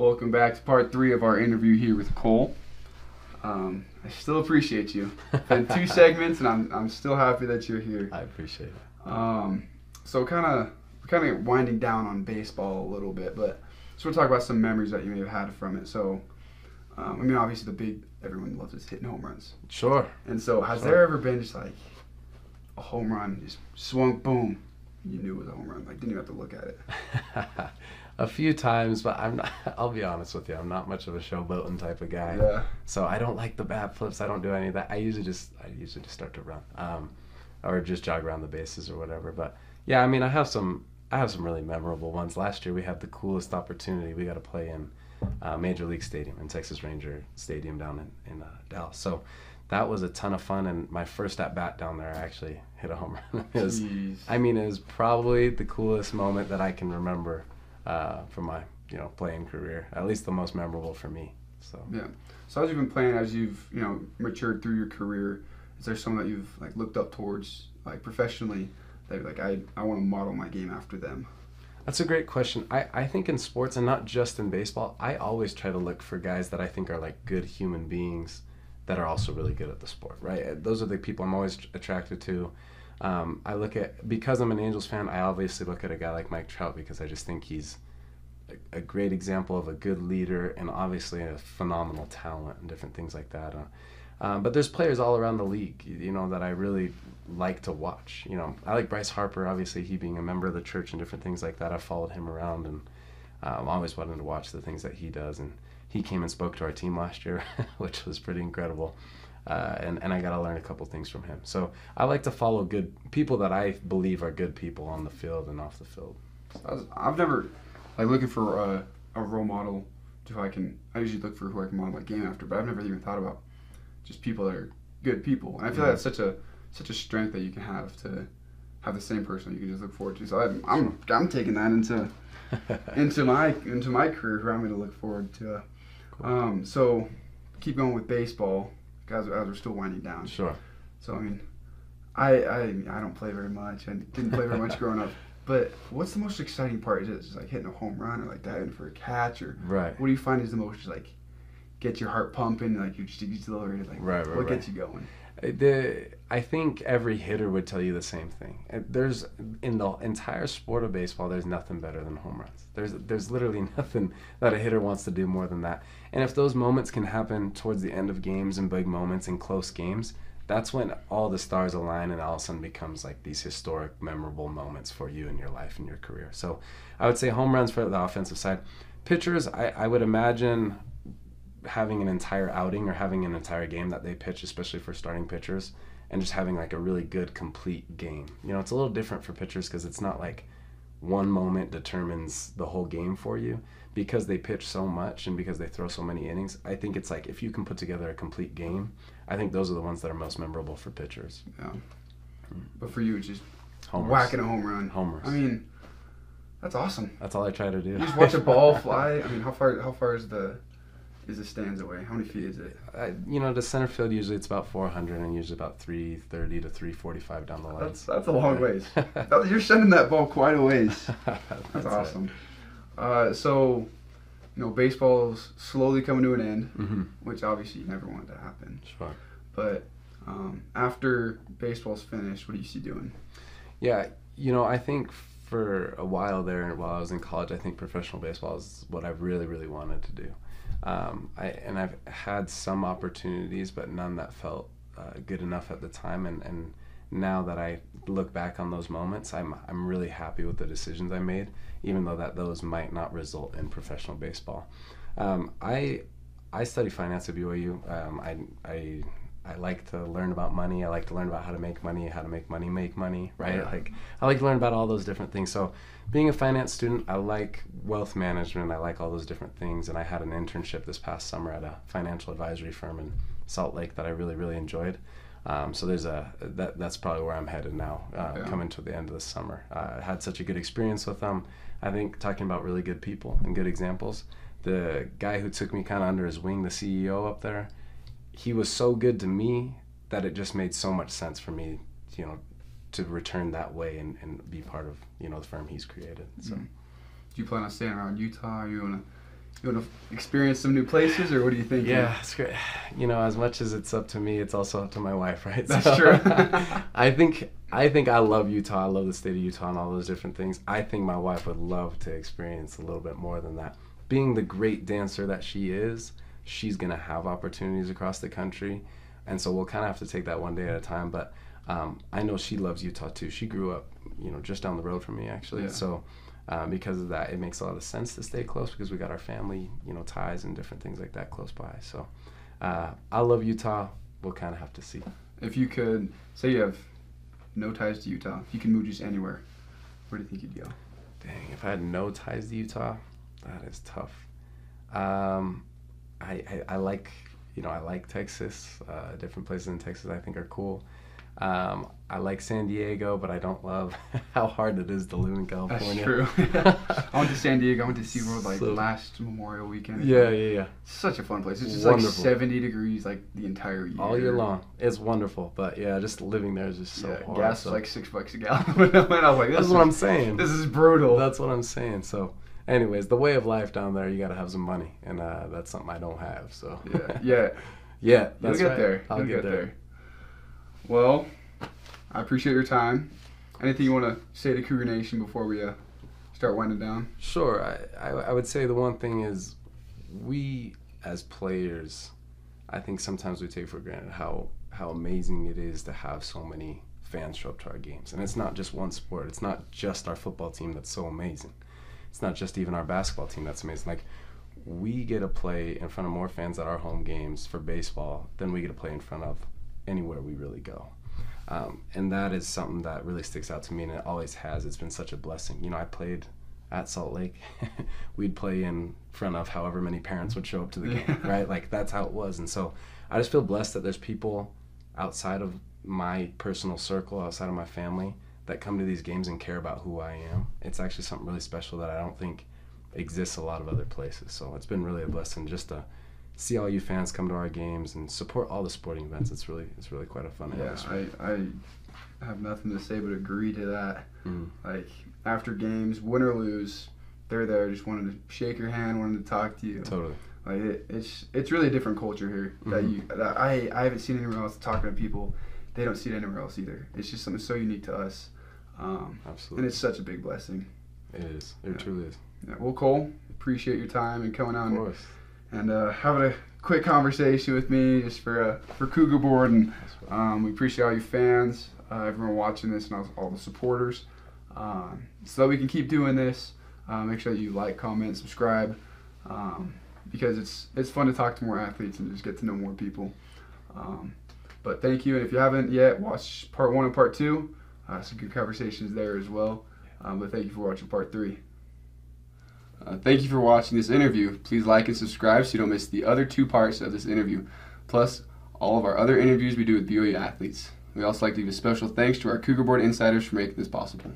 Welcome back to part 3 of our interview here with Cole. I still appreciate you. Been 2 segments, and I'm still happy that you're here. I appreciate it. So kind of winding down on baseball a little bit, but just want to talk about some memories that you may have had from it. So, obviously everyone loves just hitting home runs. Sure. And so, has there ever been just like a home run, just swung, boom, you knew it was a home run, like didn't even have to look at it? A few times, but I'm not. I'll be honest with you. I'm not much of a showboating type of guy. Yeah. So I don't like the bat flips. I don't do any of that. I usually just start to run, or just jog around the bases or whatever. But yeah, I have some really memorable ones. Last year we had the coolest opportunity. We got to play in Major League Stadium in Texas Ranger Stadium down in Dallas. So that was a ton of fun. And my first at bat down there, I actually hit a home run. It was probably the coolest moment that I can remember. For my playing career, at least the most memorable for me. So yeah. So as you've been playing, as you've matured through your career, is there someone that you've like looked up towards like professionally that you're like I want to model my game after them? That's a great question. I think in sports, and not just in baseball, I always try to look for guys that I think are like good human beings that are also really good at the sport. Right? Those are the people I'm always attracted to. Because I'm an Angels fan, I obviously look at a guy like Mike Trout because I just think he's a great example of a good leader and obviously a phenomenal talent and different things like that. But there's players all around the league, that I really like to watch. I like Bryce Harper, obviously he being a member of the church and different things like that. I've followed him around and I'm always wanting to watch the things that he does. And he came and spoke to our team last year, which was pretty incredible. And I got to learn a couple things from him. So I like to follow good people that I believe are good people on the field and off the field. I've never looking for a role model. I usually look for who I can model my game after, but I've never even thought about just people that are good people. And I feel like that's such a strength that you can have to have the same person you can just look forward to. So I'm taking that into my career who I'm going to look forward to. Cool. So keep going with baseball. As we're still winding down. Sure. So I don't play very much. I didn't play very much growing up. But what's the most exciting part? Is it just like hitting a home run or like diving for a catch or right? What do you find is the most like get your heart pumping, like you're just exhilarated, like what gets you going? I think every hitter would tell you the same thing. There's in the entire sport of baseball, there's nothing better than home runs. There's literally nothing that a hitter wants to do more than that. And if those moments can happen towards the end of games and big moments in close games, that's when all the stars align and all of a sudden becomes like these historic, memorable moments for you in your life and your career. So I would say home runs for the offensive side. Pitchers, I would imagine having an entire outing or having an entire game that they pitch, especially for starting pitchers, and just having like a really good complete game. It's a little different for pitchers because it's not like one moment determines the whole game for you because they pitch so much and because they throw so many innings. I think it's like if you can put together a complete game, I think those are the ones that are most memorable for pitchers. Yeah. But for you, it's just homers. Whacking a home run. Homers. That's awesome. That's all I try to do. You just watch a ball fly. how far is the stands away? How many feet is it? The center field usually it's about 400 and usually about 330 to 345 down the line. That's a long ways. You're sending that ball quite a ways. That's awesome. So, baseball's slowly coming to an end, which obviously you never want to happen. Sure. But after baseball's finished, what do you see doing? Yeah, I think for a while there, while I was in college, I think professional baseball is what I really, really wanted to do. I've had some opportunities, but none that felt good enough at the time. And now that I look back on those moments, I'm really happy with the decisions I made, even though that those might not result in professional baseball. I study finance at BYU. I like to learn about money. I like to learn about how to make money make money, right? Yeah. I like to learn about all those different things. So being a finance student, I like wealth management. I like all those different things. And I had an internship this past summer at a financial advisory firm in Salt Lake that I really, really enjoyed. So that's probably where I'm headed now, coming to the end of the summer. I had such a good experience with them. I think talking about really good people and good examples. The guy who took me kind of under his wing, the CEO up there, he was so good to me that it just made so much sense for me, to return that way and be part of, the firm he's created. So, do you plan on staying around Utah? Are you gonna You want to experience some new places, or what do you think? Yeah, it's great. You know, as much as it's up to me, it's also up to my wife, right? That's true. I think I love Utah. I love the state of Utah and all those different things. I think my wife would love to experience a little bit more than that. Being the great dancer that she is, she's gonna have opportunities across the country, and so we'll kind of have to take that one day at a time. But I know she loves Utah too. She grew up, you know, just down the road from me actually. Yeah. So. Because of that, it makes a lot of sense to stay close because we got our family, you know, ties and different things like that close by. So I love Utah. We'll kind of have to see. If you could, say you have no ties to Utah, if you can move just anywhere, where do you think you'd go? Dang, if I had no ties to Utah, that is tough. I like, you know, I like Texas. Different places in Texas I think are cool. I like San Diego, but I don't love how hard it is to live in California. That's true. I went to San Diego. I went to SeaWorld like last Memorial weekend. Yeah. Such a fun place. It's just Wonderful. like 70 degrees like the entire year. All year long. It's wonderful. But yeah, just living there is just so hard. Gas is like $6 a gallon. When I was like, that's what I'm saying. This is brutal. That's what I'm saying. So anyways, the way of life down there, you got to have some money. And that's something I don't have. So Yeah. Yeah, You'll get there. I'll get there. Well, I appreciate your time. Anything you want to say to Cougar Nation before we start winding down? Sure. I would say the one thing is we as players, I think sometimes we take for granted how amazing it is to have so many fans show up to our games. And it's not just one sport. It's not just our football team that's so amazing. It's not just even our basketball team that's amazing. Like, we get to play in front of more fans at our home games for baseball than we get to play in front of anywhere we really go. And that is something that really sticks out to me, and it always has. It's been such a blessing. You know, I played at Salt Lake. We'd play in front of however many parents would show up to the game, right? Like, that's how it was. And so I just feel blessed that there's people outside of my personal circle, outside of my family, that come to these games and care about who I am. It's actually something really special that I don't think exists a lot of other places. So it's been really a blessing just to see all you fans come to our games and support all the sporting events. It's really quite a fun atmosphere. I have nothing to say but agree to that. Mm. Like, after games, win or lose, they're there just wanting to shake your hand, wanting to talk to you. Totally. Like, it's really a different culture here that I haven't seen anywhere else. Talking to people, they don't see it anywhere else either. It's just something so unique to us. Absolutely. And it's such a big blessing. It is. It truly is. Yeah. Well, Cole, appreciate your time and coming on. Of course. And having a quick conversation with me just for Cougar Board, and we appreciate all you fans, everyone watching this, and all the supporters, so that we can keep doing this. Make sure that you like, comment, subscribe, because it's fun to talk to more athletes and just get to know more people. But thank you, and if you haven't yet, watch part 1 and part 2. Some good conversations there as well. But thank you for watching part 3. Thank you for watching this interview. Please like and subscribe so you don't miss the other 2 parts of this interview, plus all of our other interviews we do with BYU athletes. We also like to give a special thanks to our Cougar Board insiders for making this possible.